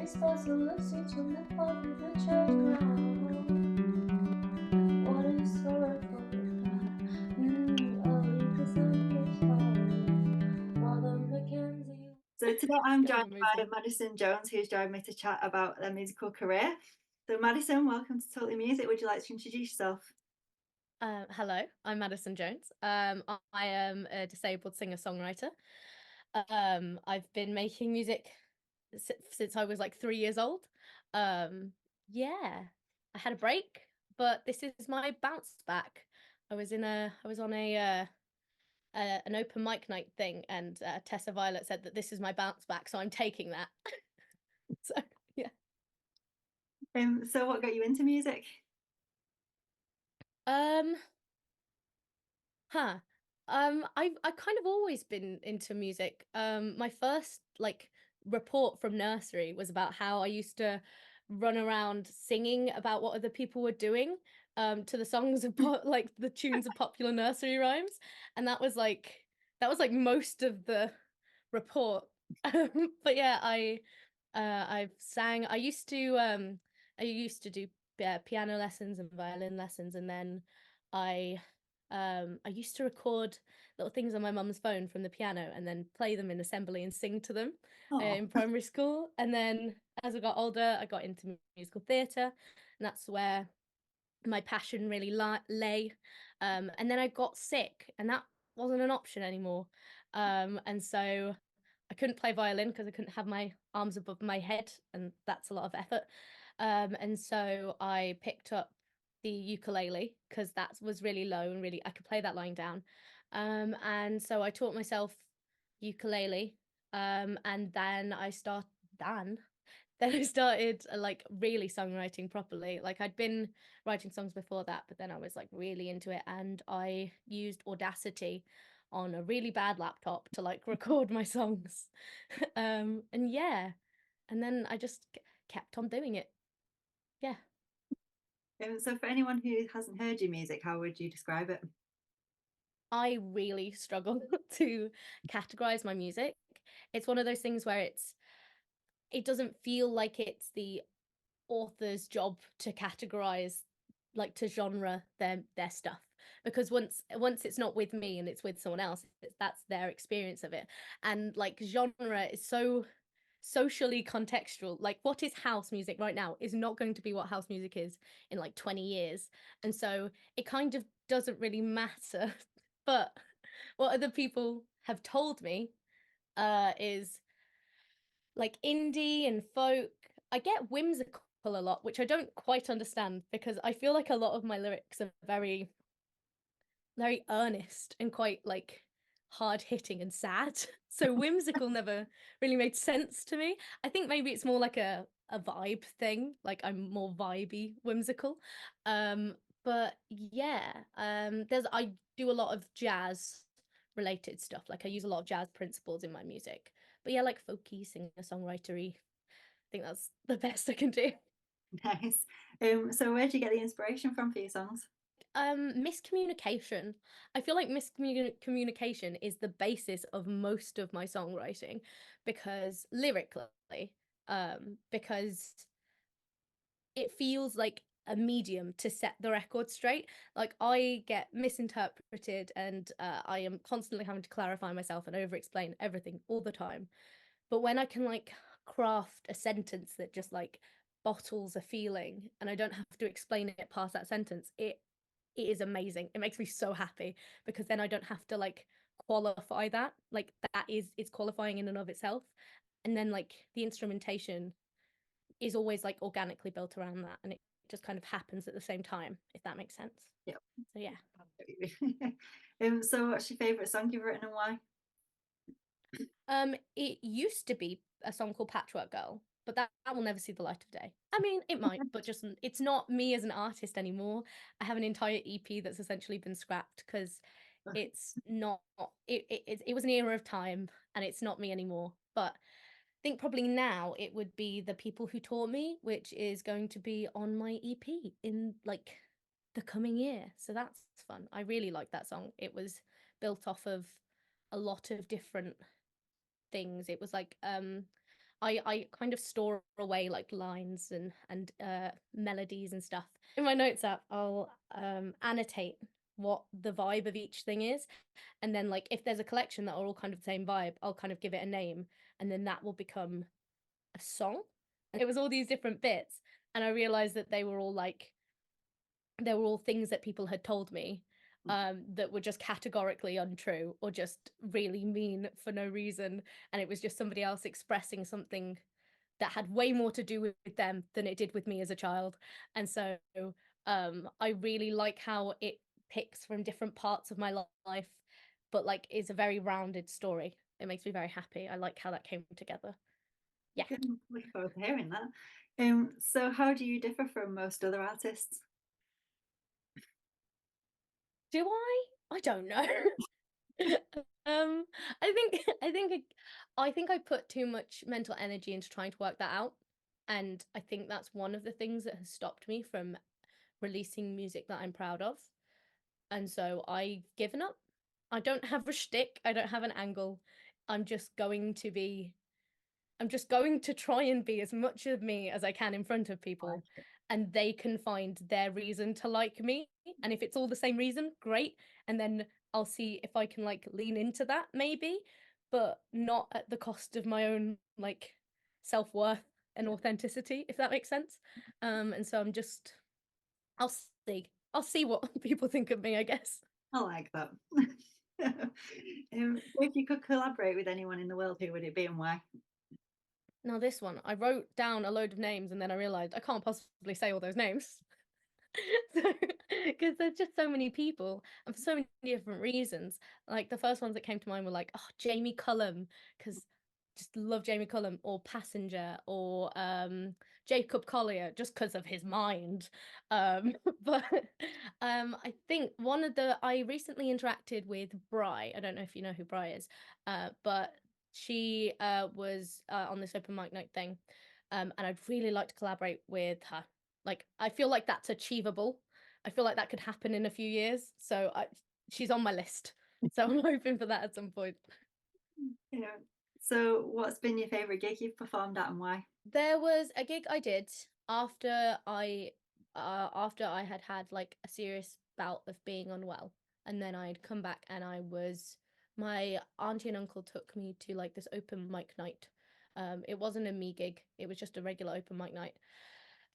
stars on seats on the park of the church ground. What a sorrowful goodbye. Oh, you could send this home. Mother Mackenzie. So today I'm God, joined by amazing. Maddison Jones, who's joined me to chat about their musical career. So Maddison, welcome to Totally Music. Would you like to introduce yourself? Hello, I'm Maddson Jones. I am a disabled singer-songwriter. I've been making music since I was like 3 years old. Yeah, I had a break, but this is my bounce back. I was on an open mic night thing, and Tessa Violet said that this is my bounce back, so I'm taking that. So yeah. So what got you into music? Um, Huh. I've kind of always been into music. My first like report from nursery was about how I used to run around singing about what other people were doing, to the songs of like the tunes of popular nursery rhymes, and that was like most of the report. But yeah, I've sang. I used to do piano lessons and violin lessons, and then I I used to record little things on my mum's phone from the piano and then play them in assembly and sing to them Oh, in primary school. And then as I got older, I got into musical theatre, and that's where my passion really lay. And then I got sick, and that wasn't an option anymore. And so I couldn't play violin because I couldn't have my arms above my head, and that's a lot of effort. And so I picked up the ukulele because that was really low and really I could play that lying down. And so I taught myself ukulele. And then I started like really songwriting properly. Like I'd been writing songs before that, but then I was like really into it, and I used Audacity on a really bad laptop to like record my songs. And yeah, and then I just kept on doing it. Yeah. so for anyone who hasn't heard your music, how would you describe it? I really struggle to categorize my music. It's one of those things where it doesn't feel like it's the author's job to categorize, like to genre their stuff, because once it's not with me and it's with someone else, that's their experience of it. And like genre is so socially contextual. Like what is house music right now is not going to be what house music is in like 20 years, and so it kind of doesn't really matter. But what other people have told me is like indie and folk. I get whimsical a lot, which I don't quite understand because I feel like a lot of my lyrics are very, very earnest and quite like hard hitting and sad. So whimsical never really made sense to me. I think maybe it's more like a vibe thing. Like I'm more vibey whimsical. But yeah, I do a lot of jazz related stuff. Like I use a lot of jazz principles in my music. But yeah, like folky, singer songwritery. I think that's the best I can do. Nice. So where do you get the inspiration from for your songs? Miscommunication. I feel like miscommunication is the basis of most of my songwriting, because lyrically, because it feels like a medium to set the record straight. Like I get misinterpreted, and I am constantly having to clarify myself and over explain everything all the time. But when I can like craft a sentence that just like bottles a feeling and I don't have to explain it past that sentence, it is amazing. It makes me so happy because then I don't have to like qualify that. Like that is it's qualifying in and of itself. And then like the instrumentation is always like organically built around that, and it just kind of happens at the same time, if that makes sense. Yeah. So yeah. So what's your favorite song you've written and why? It used to be a song called Patchwork Girl, but that will never see the light of day. I mean, it might, but just it's not me as an artist anymore. I have an entire EP that's essentially been scrapped because it's not it was an era of time and it's not me anymore. But I think probably now it would be The People Who Taught Me, which is going to be on my EP in like the coming year. So that's fun. I really like that song. It was built off of a lot of different things. It was like I kind of store away like lines and melodies and stuff. In my notes app, I'll annotate what the vibe of each thing is. And then like if there's a collection that are all kind of the same vibe, I'll kind of give it a name and then that will become a song. And it was all these different bits. And I realized that they were all things that people had told me that were just categorically untrue or just really mean for no reason. And it was just somebody else expressing something that had way more to do with them than it did with me as a child. And so I really like how it picks from different parts of my life, but like is a very rounded story. It makes me very happy. I like how that came together. Yeah. Good. Looking forward to hearing that. So how do you differ from most other artists? Do I? I don't know. I think I put too much mental energy into trying to work that out. And I think that's one of the things that has stopped me from releasing music that I'm proud of. And so I've given up. I don't have a shtick, I don't have an angle. I'm just going to be I'm just going to try and be as much of me as I can in front of I like people, it. and they can find their reason to like me. And if it's all the same reason, great. And then I'll see if I can like lean into that maybe, but not at the cost of my own like self-worth and Yeah, authenticity, if that makes sense. And so I'll I'll see what people think of me, I guess. I like that. So if you could collaborate with anyone in the world, who would it be and why? Now this one, I wrote down a load of names and then I realized I can't possibly say all those names. So, because there's just so many people and for so many different reasons. Like the first ones that came to mind were like, oh, Jamie Cullum, because just love Jamie Cullum, or Passenger, or Jacob Collier, just because of his mind. But I think I recently interacted with Bry. I don't know if you know who Bry is, but she was on this open mic night thing, and I'd really like to collaborate with her. Like, I feel like that's achievable. I feel like that could happen in a few years. So she's on my list. So I'm hoping for that at some point. Yeah. So what's been your favorite gig you've performed at and why? There was a gig I did after I had had like a serious bout of being unwell, and then I'd come back and my auntie and uncle took me to like this open mic night. It wasn't a me gig; it was just a regular open mic night.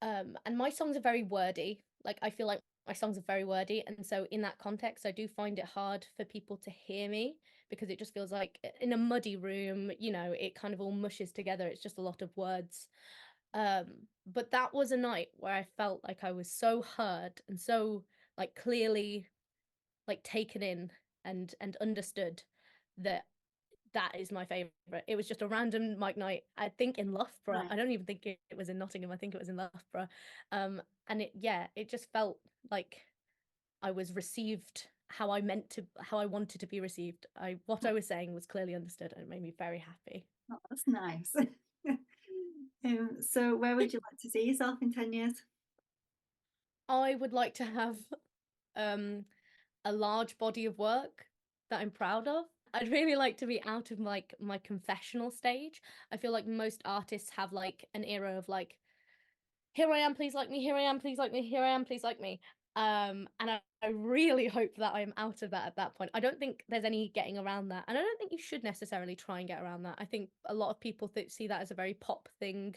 And my songs are very wordy. Like I feel like my songs are very wordy, and so in that context, I do find it hard for people to hear me because it just feels like in a muddy room, it kind of all mushes together. It's just a lot of words. But that was a night where I felt like I was so heard and so like clearly like taken in and understood that that is my favorite. It was just a random mic night, I think in Loughborough. Right. I don't even think it was in Nottingham. I think it was in Loughborough. And it just felt like I was received how I wanted to be received. What I was saying was clearly understood and it made me very happy. Oh, that's nice. So where would you like to see yourself in 10 years? I would like to have um a large body of work that I'm proud of. I'd really like to be out of like my confessional stage. I feel like most artists have like an era of like, here I am, please like me, here I am, please like me, here I am, please like me. And I really hope that I'm out of that at that point. I don't think there's any getting around that. And I don't think you should necessarily try and get around that. I think a lot of people see that as a very pop thing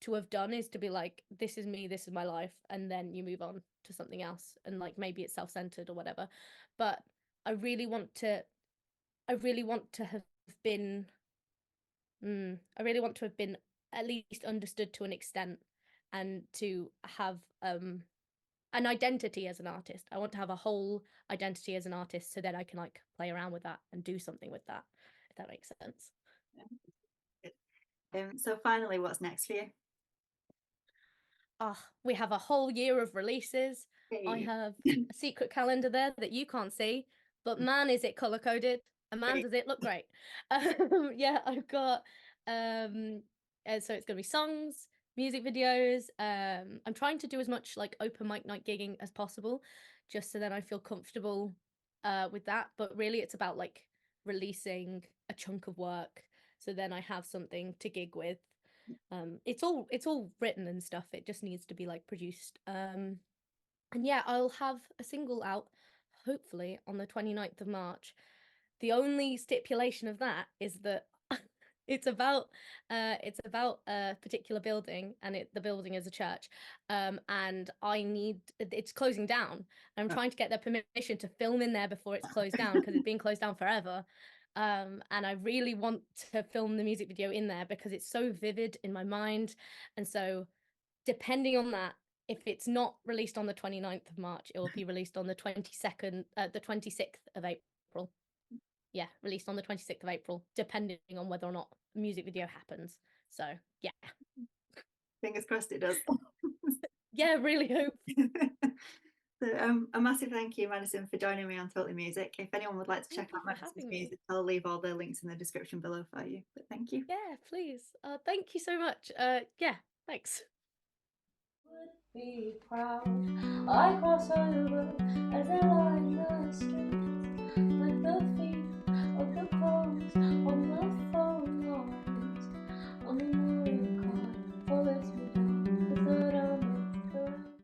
to have done, is to be like, this is me, this is my life, and then you move on to something else. And like maybe it's self-centered or whatever. But I really want to I really want to have been I really want to have been at least understood to an extent, and to have an identity as an artist. I want to have a whole identity as an artist so that I can like play around with that and do something with that, if that makes sense. Yeah, good. So finally, what's next for you? Ah, we have a whole year of releases. I Hey. have a secret calendar there that you can't see, but man, is it color coded, and man, Great. does it look great. Yeah, I've got so it's gonna be songs, music videos. I'm trying to do as much like open mic night gigging as possible, just so that I feel comfortable with that. But really, it's about like releasing a chunk of work, so then I have something to gig with. It's all written and stuff. It just needs to be like produced. And yeah, I'll have a single out hopefully on the 29th of March. The only stipulation of that is that it's about a particular building, and the building is a church. And it's closing down. I'm trying to get their permission to film in there before it's closed down, because it's been closed down forever. And I really want to film the music video in there because it's so vivid in my mind. And so, depending on that, if it's not released on the 29th of March, it will be released on the 26th of April. Yeah, released on the 26th of April, depending on whether or not a music video happens. So, yeah. Fingers crossed it does. Yeah, really hope. So, a massive thank you, Maddison, for joining me on Totally Music. If anyone would like to check out Maddison's music, I'll leave all the links in the description below for you. But thank you. Yeah, please. Thank you so much. Yeah, thanks. Would be proud. I cross over as a line the street.